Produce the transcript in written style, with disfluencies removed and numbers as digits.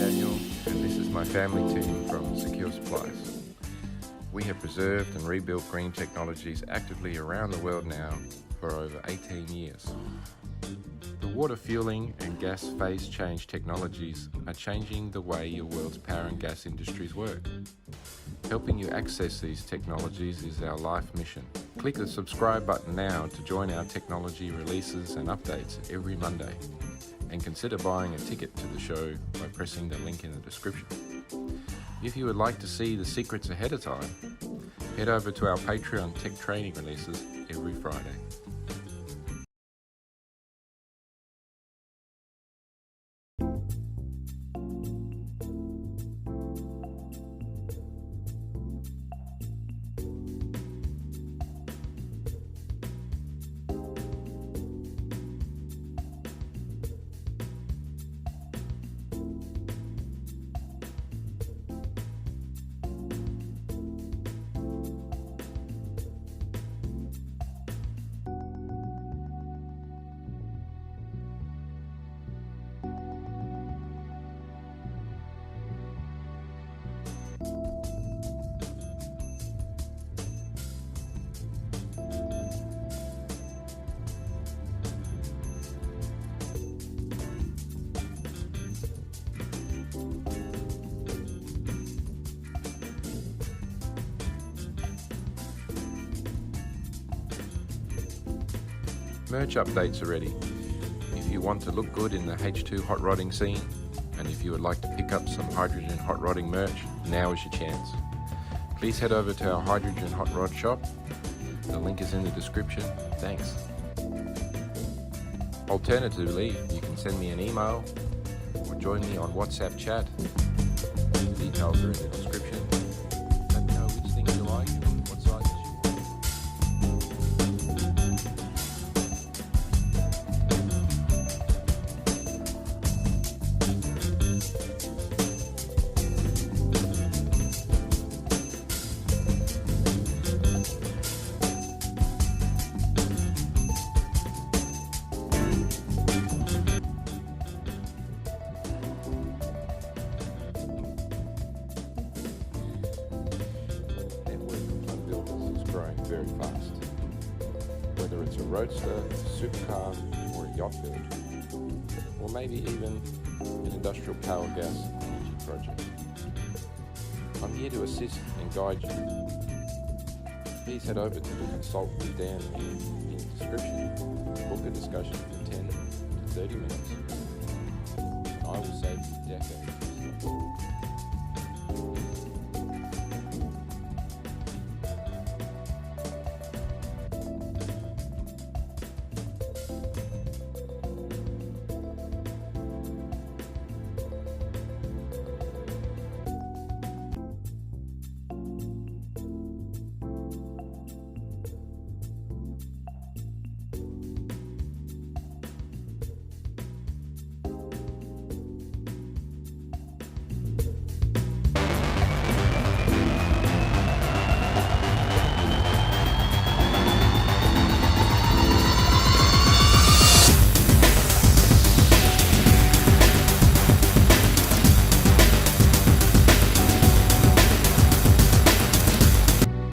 Daniel, and this is my family team from Secure Supplies. We have preserved and rebuilt green technologies actively around the world now for over 18 years. The water fueling and gas phase change technologies are changing the way your world's power and gas industries work. Helping you access these technologies is our life mission. Click the subscribe button now to join our technology releases and updates every Monday. And consider buying a ticket to the show by pressing the link in the description. If you would like to see the secrets ahead of time, head over to our Patreon tech training releases every Friday. Merch updates are ready. If you want to look good in the H2 hot rodding scene, and if you would like to pick up some hydrogen hot rodding merch, now is your chance. Please head over to our hydrogen hot rod shop. The link is in the description. Thanks. Alternatively, you can send me an email or join me on WhatsApp chat. The details are in the description. Let me know which things you like and what sizes you want. Growing very fast. Whether it's a roadster, supercar, or a yacht build, or maybe even an industrial power gas energy project. I'm here to assist and guide you. Please head over to the Consult with Dan link in the description to book a discussion for 10 to 30 minutes. I will save you decades of stuff.